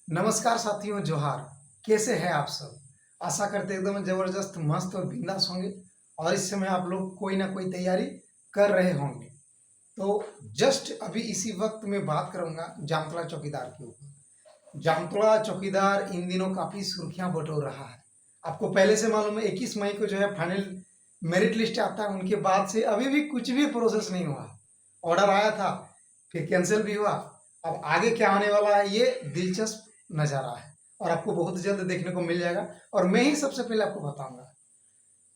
नमस्कार साथियों, जोहार। कैसे हैं आप सब? आशा करते एकदम जबरदस्त मस्त और बिंदास होंगे और इस समय आप लोग कोई ना कोई तैयारी कर रहे होंगे। तो जस्ट अभी इसी वक्त मैं बात करूंगा जामतड़ा चौकीदार के ऊपर। जामतड़ा चौकीदार इन दिनों काफी सुर्खियां बटोर रहा है। आपको पहले से मालूम है 21 मई को जो है फाइनल मेरिट लिस्ट आता है, उनके बाद से अभी भी कुछ भी प्रोसेस नहीं हुआ। ऑर्डर आया था, फिर कैंसिल भी हुआ। अब आगे क्या होने वाला है ये दिलचस्प नज़ारा है और आपको बहुत जल्द देखने को मिल जाएगा और मैं ही सबसे पहले आपको बताऊंगा।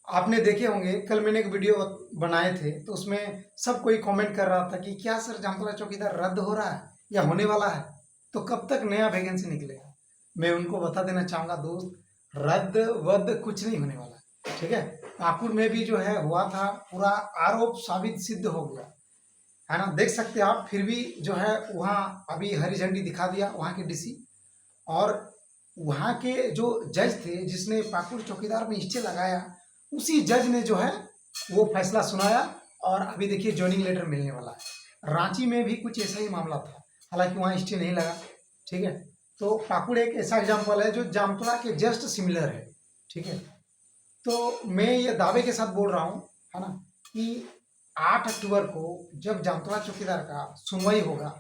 आपने देखे होंगे कल मैंने एक वीडियो बनाए थे, तो उसमें सब कोई कमेंट कर रहा था कि क्या सर जामतड़ा चौकीदार रद्द हो रहा है या होने वाला है, तो कब तक नया वैकेंसी निकलेगा। मैं उनको बता देना चाहूँगा दोस्त, रद्द वद्द कुछ नहीं होने वाला है, ठीक है। पाकुड़ में भी जो है हुआ था, पूरा आरोप साबित सिद्ध हो गया है ना। देख सकते हैं आप, फिर भी जो है वहाँ अभी हरी झंडी दिखा दिया वहाँ के डीसी और वहाँ के जो जज थे जिसने पाकुड़ चौकीदार में स्टे लगाया, उसी जज ने जो है वो फैसला सुनाया और अभी देखिए ज्वाइनिंग लेटर मिलने वाला है। रांची में भी कुछ ऐसा ही मामला था, हालांकि वहाँ स्टे नहीं लगा, ठीक है। तो पाकुड़ एक ऐसा एग्जाम्पल है जो जामतड़ा के जस्ट सिमिलर है, ठीक है। तो मैं ये दावे के साथ बोल रहा हूँ, है ना, कि 8 अक्टूबर को जब जामतड़ा चौकीदार का सुनवाई होगा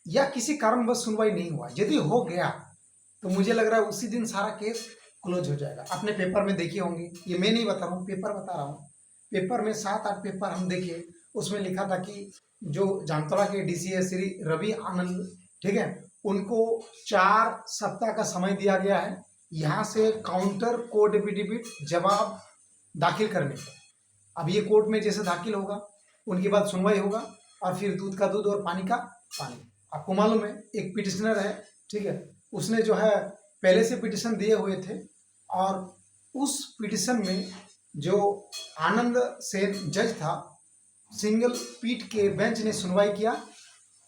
या किसी कारणवश सुनवाई नहीं हुआ, यदि हो गया तो मुझे लग रहा है उसी दिन सारा केस क्लोज हो जाएगा। आपने पेपर में देखे होंगे, ये मैं नहीं बता रहा हूँ, पेपर बता रहा हूँ। पेपर में 7-8 पेपर हम देखे, उसमें लिखा था कि जो जामतड़ा के डीसी है श्री रवि आनंद, ठीक है, उनको 4 सप्ताह का समय दिया गया है यहाँ से काउंटर कोर्ट एफिडेविट जवाब दाखिल करने का। अब ये कोर्ट में जैसे दाखिल होगा, उनके बाद सुनवाई होगा और फिर दूध का दूध और पानी का पानी। आपको मालूम है एक पिटिशनर है, ठीक है, उसने जो है पहले से पिटिशन दिए हुए थे और उस पिटिशन में जो आनंद सेन जज था, सिंगल पीठ के बेंच ने सुनवाई किया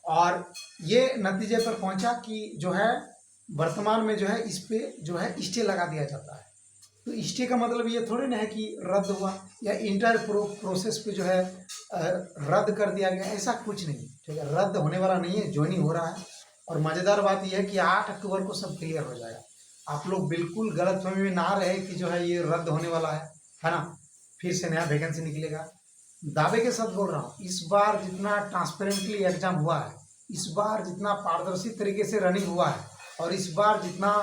और ये नतीजे पर पहुंचा कि जो है वर्तमान में जो है इस पे जो है स्टे लगा दिया जाता है। तो स्टे का मतलब ये थोड़ी ना है कि रद्द हुआ या इंटर प्रोसेस पे जो है रद्द कर दिया गया, ऐसा कुछ नहीं, ठीक है। रद्द होने वाला नहीं है, ज्वाइनिंग हो रहा है और मज़ेदार बात यह है कि 8 अक्टूबर को सब क्लियर हो जाएगा। आप लोग बिल्कुल गलतफहमी में ना रहे कि जो है ये रद्द होने वाला है ना, फिर से नया वैकेंसी निकलेगा। दावे के साथ बोल रहा हूँ, इस बार जितना ट्रांसपेरेंटली एग्जाम हुआ है, इस बार जितना पारदर्शी तरीके से रनिंग हुआ है और इस बार जितना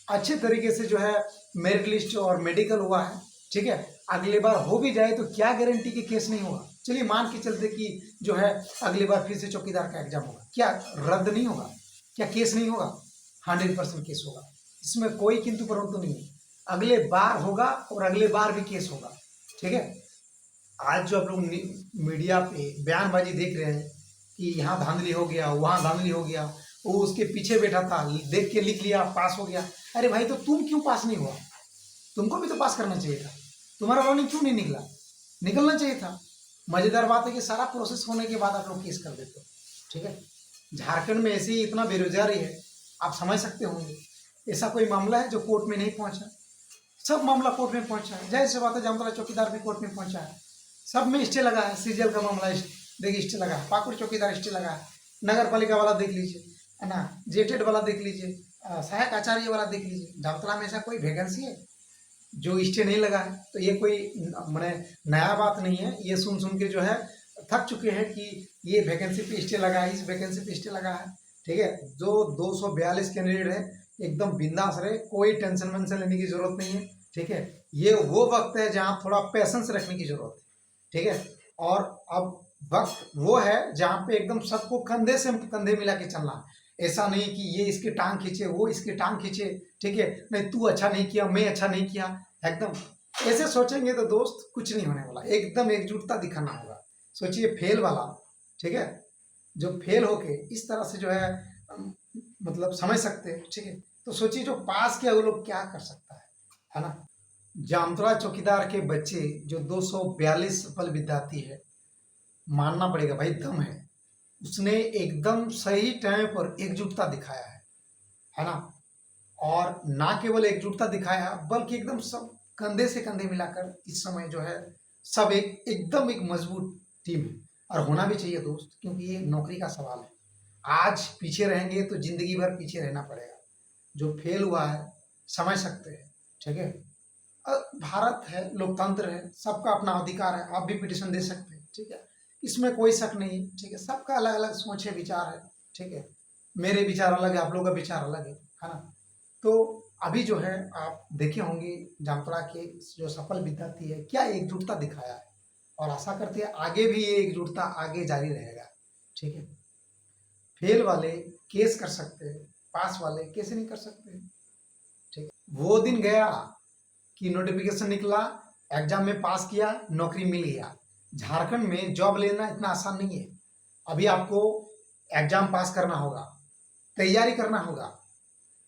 अच्छे तरीके से जो है मेरिट लिस्ट और मेडिकल हुआ है, ठीक है, अगले बार हो भी जाए तो क्या गारंटी कि केस नहीं होगा। चलिए मान के चलते कि जो है अगली बार फिर से चौकीदार का एग्जाम होगा, क्या रद्द नहीं होगा, क्या केस नहीं होगा? 100% केस होगा, इसमें कोई किंतु परंतु नहीं है। अगले बार होगा और अगले बार भी केस होगा, ठीक है। आज जो आप लोग मीडिया पे बयानबाजी देख रहे हैं कि यहाँ धांधली हो गया, वहाँ धांधली हो गया, वो उसके पीछे बैठा था, देख के लिख लिया, पास हो गया। अरे भाई, तो तुम क्यों पास नहीं हुआ? तुमको भी तो पास करना चाहिए था। तुम्हारा रनिंग क्यों नहीं निकला? निकलना चाहिए था। मजेदार बात है कि सारा प्रोसेस होने के बाद आप लोग केस कर देते हो, ठीक है। झारखंड में ऐसे ही इतना बेरोजगारी है, आप समझ सकते होंगे। ऐसा कोई मामला है जो कोर्ट में नहीं पहुंचा? सब मामला कोर्ट में पहुंचा है। जाहिर सी बात है, जामतड़ा चौकीदार भी कोर्ट में पहुंचा है। सब में स्टे लगा है। सीजीएल का मामला देखिए स्टे लगा है, पाकुड़ चौकीदार स्टे लगा है, नगर पालिका वाला देख लीजिए, है ना, जेटेड वाला देख लीजिए, सहायक आचार्य वाला देख लीजिए। जामतड़ा में ऐसा कोई वैकेंसी है जो स्टे नहीं लगा है? तो ये कोई मैंने नया बात नहीं है। ये सुन सुन के जो है थक चुके हैं कि ये वैकेंसी पे स्टे लगा है, इस वैकेंसी पे स्टे लगा है, ठीक है। जो 242 कैंडिडेट है, एकदम बिंदास रहे, कोई टेंशन वेंशन लेने की जरूरत नहीं है, ठीक है। ये वो वक्त है जहाँ थोड़ा पैसेंस रखने की जरूरत है, ठीक है। और अब वक्त वो है जहाँ पे एकदम सबको कंधे से कंधे मिला के चलना है। ऐसा नहीं कि ये इसके टांग खींचे, वो इसके टांग खींचे, ठीक है, नहीं तू अच्छा नहीं किया, मैं अच्छा नहीं किया, एकदम ऐसे सोचेंगे तो दोस्त कुछ नहीं होने वाला। एकदम एकजुटता दिखाना होगा। सोचिए फेल वाला, ठीक है, जो फेल होके इस तरह से जो है मतलब समझ सकते हैं, ठीक है, तो सोचिए जो पास किया वो लोग क्या कर सकता है ना। जामतड़ा चौकीदार के बच्चे जो 242 सफल विद्यार्थी है, मानना पड़ेगा भाई, दम है। उसने एकदम सही टाइम पर एकजुटता दिखाया है ना। और ना केवल एकजुटता दिखाया बल्कि एकदम सब कंधे से कंधे मिलाकर इस समय जो है सब एकदम एक मजबूत टीम है। और होना भी चाहिए दोस्त, क्योंकि ये नौकरी का सवाल है। आज पीछे रहेंगे तो जिंदगी भर पीछे रहना पड़ेगा। जो फेल हुआ है समझ सकते हैं, ठीक है। भारत है, लोकतंत्र है, सबका अपना अधिकार है, आप भी पिटीशन दे सकते हैं, ठीक है। इसमें कोई शक नहीं, ठीक है। सबका अलग अलग सोच है, विचार है, ठीक है। मेरे विचार अलग है, आप लोगों का विचार अलग है ना। तो अभी जो है आप देखे होंगे जामताड़ा के जो सफल विद्यार्थी है क्या एकजुटता दिखाया है, और आशा करते हैं आगे भी ये एकजुटता आगे जारी रहेगा, ठीक है। फेल वाले केस कर सकते हैं, पास वाले कैसे नहीं कर सकते, ठीक है। वो दिन गया कि नोटिफिकेशन निकला, एग्जाम में पास किया, नौकरी मिल गया। झारखंड में जॉब लेना इतना आसान नहीं है। अभी आपको एग्जाम पास करना होगा, तैयारी करना होगा,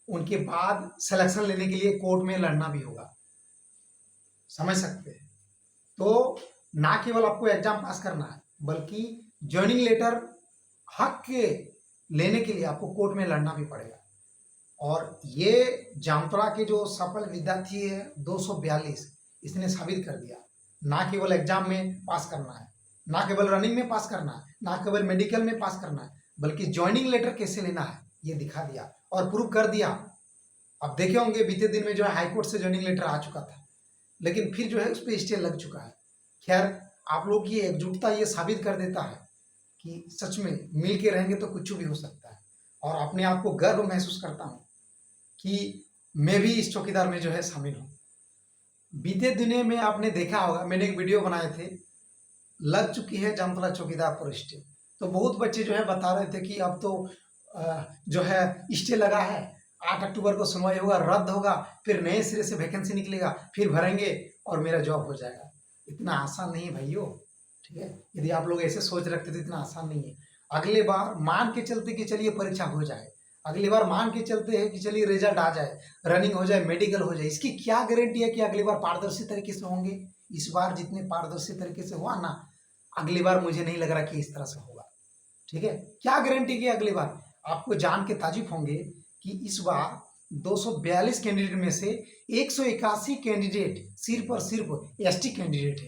उनके बाद सिलेक्शन लेने के लिए कोर्ट में लड़ना भी होगा, समझ सकते हैं। तो ना केवल आपको एग्जाम पास करना है, बल्कि ज्वाइनिंग लेटर हक के लेने के लिए आपको कोर्ट में लड़ना भी पड़ेगा। और ये जामताड़ा के जो सफल विद्यार्थी है 242, इसने साबित कर दिया, ना केवल एग्जाम में पास करना है, ना केवल रनिंग में पास करना है, ना केवल मेडिकल में पास करना है, बल्कि ज्वाइनिंग लेटर कैसे लेना है ये दिखा दिया और प्रूव कर दिया। अब देखे होंगे बीते दिन में जो है हाईकोर्ट से ज्वाइनिंग लेटर आ चुका था, लेकिन फिर जो है उस पर स्टे लग चुका है। खैर, आप लोग की एकजुटता ये साबित कर देता है कि सच में मिल के रहेंगे तो कुछ भी हो सकता है। और अपने आप को गर्व महसूस करता हूँ कि मैं भी इस चौकीदार में जो है शामिल हूँ। बीते दिनों में आपने देखा होगा, मैंने एक वीडियो बनाए थे, लग चुकी है जामताड़ा चौकीदार पर स्टे। तो बहुत बच्चे जो है बता रहे थे कि अब तो जो है स्टे लगा है, 8 अक्टूबर को सुनवाई होगा, रद्द होगा, फिर नए सिरे से वैकेंसी निकलेगा, फिर भरेंगे और मेरा जॉब हो जाएगा। इतना आसान नहीं है भाइयों, ठीक है। यदि आप लोग ऐसे सोच रखते तो इतना आसान नहीं है। अगले बार मान के चलते कि चलिए परीक्षा हो जाए, अगली बार मान के चलते हैं कि चलिए रिजल्ट आ जाए, रनिंग हो जाए, मेडिकल हो जाए, इसकी क्या गारंटी है कि अगली बार पारदर्शी तरीके से होंगे। इस बार जितने पारदर्शी तरीके से हुआ ना, अगली बार मुझे नहीं लग रहा कि इस तरह से होगा, ठीक है। क्या गारंटी की अगली बार, आपको जान के ताजुब होंगे कि इस बार 242 कैंडिडेट में से 181 कैंडिडेट सिर्फ और सिर्फ एसटी कैंडिडेट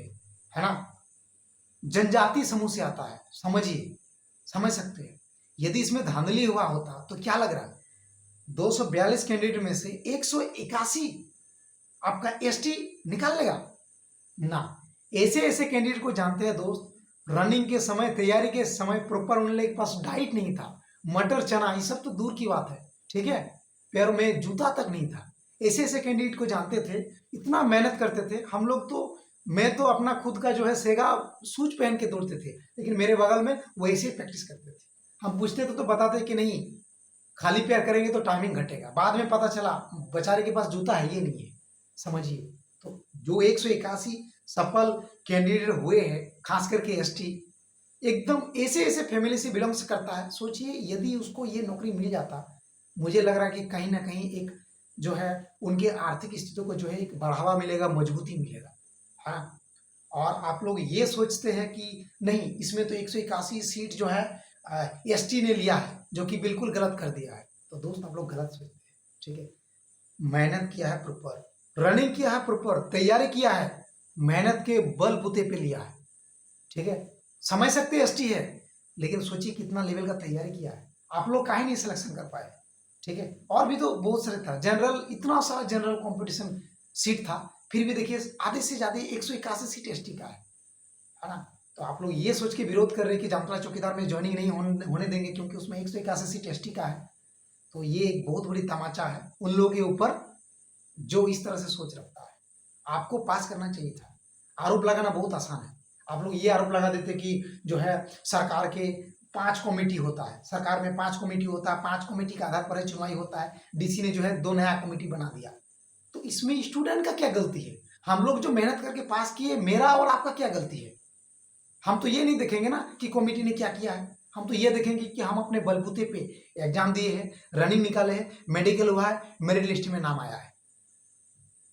है ना, जनजाति समूह से आता है। समझिए, समझ सकते हैं। यदि इसमें धांधली हुआ होता तो क्या लग रहा है, 242 कैंडिडेट में से 181 आपका एसटी निकाल लेगा ना। ऐसे ऐसे कैंडिडेट को जानते हैं दोस्त, रनिंग के समय, तैयारी के समय प्रॉपर उन लोगों के पास डाइट नहीं था, मटर चना ये सब तो दूर की बात है, ठीक है, पैरों में जूता तक नहीं था। ऐसे ऐसे कैंडिडेट को जानते थे, इतना मेहनत करते थे। हम लोग तो, मैं तो अपना खुद का जो है सेगा शूज पहन के दौड़ते थे, लेकिन मेरे बगल में वो ऐसे ही प्रैक्टिस करते थे। हम पूछते थे तो बताते कि नहीं, खाली पैर करेंगे तो टाइमिंग घटेगा। बाद में पता चला बेचारे के पास जूता है ये नहीं है, समझिए। तो जो 181 सफल कैंडिडेट हुए हैं, खास करके एसटी, एकदम ऐसे ऐसे फैमिली से बिलोंग्स करता है। सोचिए यदि उसको ये नौकरी मिल जाता, मुझे लग रहा है कि कहीं ना कहीं एक जो है उनके आर्थिक स्थिति को जो है एक बढ़ावा मिलेगा, मजबूती मिलेगा, है ना। और आप लोग ये सोचते हैं कि नहीं, इसमें तो 181 सीट जो है एसटी ने लिया है, जो कि बिल्कुल गलत कर दिया है। तो दोस्त आप लोग गलत सोचते हैं, ठीक है। मेहनत किया है प्रॉपर, रनिंग किया है प्रॉपर, तैयारी किया है, मेहनत के बल बूते पे लिया है, ठीक है। समझ सकते एसटी है, लेकिन सोचिए कितना लेवल का तैयारी किया है। आप लोग काहे नहीं सिलेक्शन कर पाए, ठीक है। और भी तो बहुत सारे था, जनरल, इतना सारा जनरल कंपटीशन सीट था, फिर भी देखिए आधे से ज्यादा 181 सीट एसटी का है ना। तो आप लोग ये सोच के विरोध कर रहे हैं कि जामताड़ा चौकीदार में ज्वाइनिंग नहीं होने देंगे क्योंकि उसमें 181 सीट एसटी का है। तो ये एक बहुत बड़ी तमाचा है उन लोगों के ऊपर जो इस तरह से सोच रखता है। आपको पास करना चाहिए था। आरोप लगाना बहुत आसान है। आप लोग ये आरोप लगा देते कि जो है सरकार के 5 कमेटी होता है, सरकार में 5 कमेटी होता है, 5 कमेटी के आधार पर चुनाव होता है, डीसी ने जो है 2 नया कमेटी बना दिया। तो इसमें स्टूडेंट का क्या गलती है? हम लोग जो मेहनत करके पास किए, मेरा और आपका क्या गलती है? हम तो ये नहीं देखेंगे ना कि कमेटी ने क्या किया है, हम तो ये देखेंगे कि हम अपने बलबूते पे एग्जाम दिए हैं, रनिंग निकाले हैं, मेडिकल हुआ है, मेरिट लिस्ट में नाम आया है।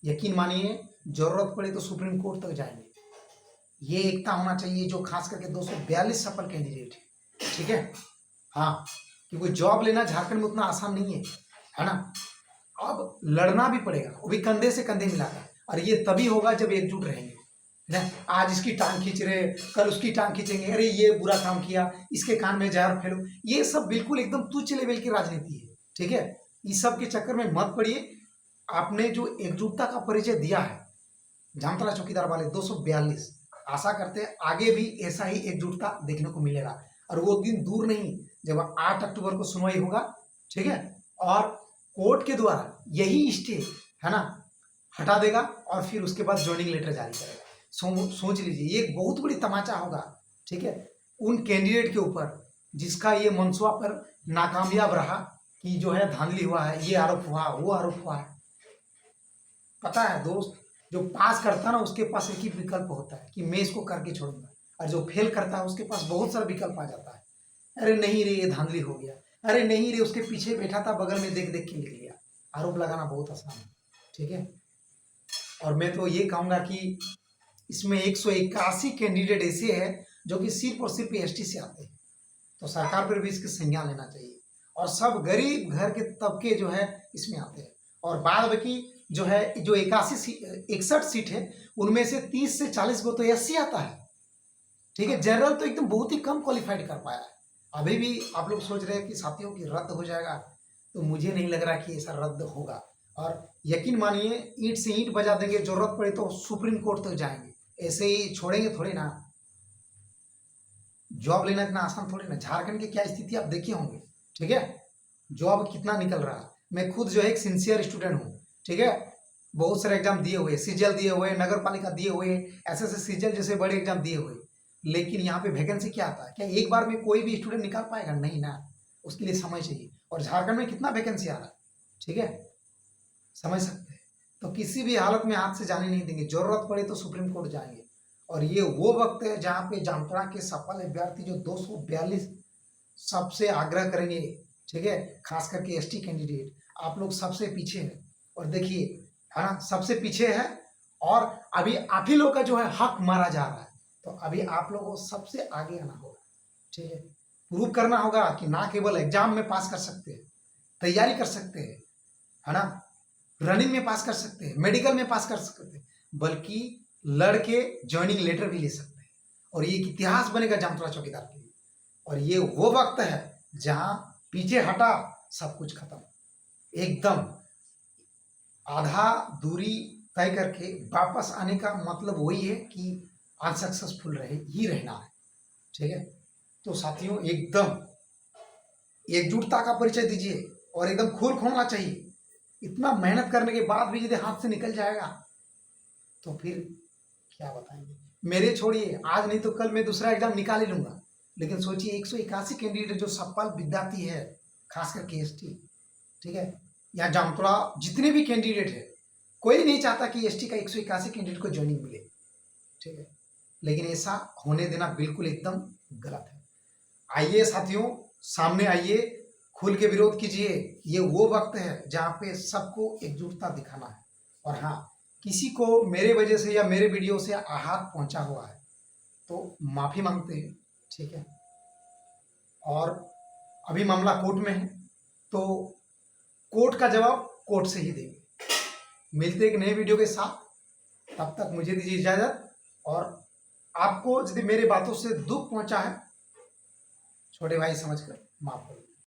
यकीन मानिए, जरूरत पड़े तो सुप्रीम कोर्ट तक जाएंगे। ये एकता होना चाहिए जो खास करके 242 सफल कैंडिडेट है, ठीक है। हाँ, क्योंकि जॉब लेना झारखंड में उतना आसान नहीं है ना। अब लड़ना भी पड़ेगा, वो भी कंधे से कंधे मिलाकर, और ये तभी होगा जब एकजुट रहेंगे। है ना। आज इसकी टांग खींच रहे, कल उसकी टांग खींचेंगे, अरे ये बुरा काम किया, इसके कान में जहर फैलो। ये सब बिल्कुल एकदम तुच्छ लेवल की राजनीति है, ठीक है। इस सब के चक्कर में मत पड़िए। आपने जो एकजुटता का परिचय दिया है जामताड़ा चौकीदार वाले 242, आशा करते हैं आगे भी ऐसा ही एकजुटता देखने को मिलेगा। और वो दिन दूर नहीं जब 8 अक्टूबर को सुनवाई होगा, ठीक है, और कोर्ट के द्वारा यही स्टे, है ना, हटा देगा और फिर उसके बाद ज्वाइनिंग लेटर जारी करेगा। सोच लीजिए, ये एक बहुत बड़ी तमाचा होगा, ठीक है, उन कैंडिडेट के ऊपर जिसका ये मनसूबा पर नाकामयाब रहा कि जो है धांधली हुआ है, ये आरोप हुआ, वो आरोप हुआ है। पता है दोस्त, जो पास करता है ना उसके पास एक ही विकल्प होता है कि मैं इसको करके छोड़ूंगा, और जो फेल करता है उसके पास बहुत सारा विकल्प आ जाता है। अरे नहीं रे ये धांधली हो गया, अरे नहीं रे उसके पीछे बैठा था बगल में देख देख के लिख लिया। आरोप लगाना बहुत आसान है, ठीक है। और मैं तो ये कहूँगा कि इसमें 181 कैंडिडेट ऐसे हैं जो कि सिर्फ और सिर्फ एसटी से आते हैं, तो सरकार पर भी इसकी संज्ञान लेना चाहिए। और सब गरीब घर के तबके जो है इसमें आते हैं। और बाद बाकी जो है जो 61 सीट है उनमें से 30 से 40 को तो एससी आता है, ठीक है। जनरल तो एकदम बहुत ही कम क्वालिफाइड कर पाया है। अभी भी आप लोग सोच रहे हैं कि साथियों की रद्द हो जाएगा, तो मुझे नहीं लग रहा कि ऐसा रद्द होगा। और यकीन मानिए ईंट से ईंट बजा देंगे, जरूरत पड़े तो सुप्रीम कोर्ट तक जाएंगे, ऐसे ही छोड़ेंगे थोड़ी ना। जॉब लेना इतना आसान थोड़ी ना। झारखंड की क्या स्थिति आप देखे होंगे, ठीक है, जॉब कितना निकल रहा है। मैं खुद जो है एक सिंसियर स्टूडेंट हूँ, ठीक है, बहुत सारे एग्जाम दिए हुए, सीजल दिए हुए, नगर पालिका दिए हुए, ऐसे ऐसे सीजल जैसे बड़े एग्जाम दिए हुए, लेकिन यहाँ पे वैकेंसी क्या आता है? क्या एक बार में कोई भी स्टूडेंट निकाल पाएगा? नहीं ना, उसके लिए समय चाहिए। और झारखंड में कितना वैकेंसी आ रहा है, ठीक है, समझ सकते हैं। तो किसी भी हालत में हाथ से जाने नहीं देंगे, जरूरत पड़े तो सुप्रीम कोर्ट जाएंगे। और ये वो वक्त है जहाँ पे जामताड़ा के सफल अभ्यर्थी जो 242 सबसे आग्रह करेंगे, ठीक है, खास करके एसटी कैंडिडेट, आप लोग सबसे पीछे हैं। और देखिए, है ना, सबसे पीछे है। और अभी आप ही लोग का जो है हक मारा जा रहा है, तो अभी आप लोगों को सबसे आगे आना होगा, ठीक है। प्रूव करना होगा कि ना केवल एग्जाम में पास कर सकते हैं, तैयारी कर सकते हैं, है ना, रनिंग में पास कर सकते हैं, मेडिकल में पास कर सकते हैं, बल्कि लड़के ज्वाइनिंग लेटर भी ले सकते हैं। और ये एक इतिहास बनेगा जामताड़ा चौकीदार के लिए। और ये वो वक्त है जहां पीछे हटा सब कुछ खत्म, एकदम आधा दूरी तय करके वापस आने का मतलब वही है कि अनसक्सेसफुल रहे ही रहना है, ठीक है। तो साथियों एकदम एकजुटता का परिचय दीजिए और एकदम खुल खोलना चाहिए। इतना मेहनत करने के बाद भी यदि हाथ से निकल जाएगा तो फिर क्या बताएंगे। मेरे छोड़िए, आज नहीं तो कल मैं दूसरा एग्जाम निकाल ही लूंगा, लेकिन सोचिए 181 कैंडिडेट जो सफल विद्यार्थी है, खास करके एसटी, ठीक है, यहाँ जामताड़ा जितने भी कैंडिडेट है, कोई नहीं चाहता कि एसटी का 181 कैंडिडेट को ज्वाइनिंग मिले, ठीक है, लेकिन ऐसा होने देना बिल्कुल एकदम गलत है। आइए साथियों, सामने आइए, खुल के विरोध कीजिए। ये वो वक्त है जहाँ पे सबको एकजुटता दिखाना है। और हाँ, किसी को मेरे वजह से या मेरे वीडियो से आघात पहुंचा हुआ है तो माफी मांगते हैं, ठीक है। और अभी मामला कोर्ट में है, तो कोर्ट का जवाब कोर्ट से ही देंगे। मिलते एक नए वीडियो के साथ, तब तक मुझे दीजिए इजाजत। और आपको यदि मेरे बातों से दुख पहुंचा है, छोटे भाई समझकर माफ करो।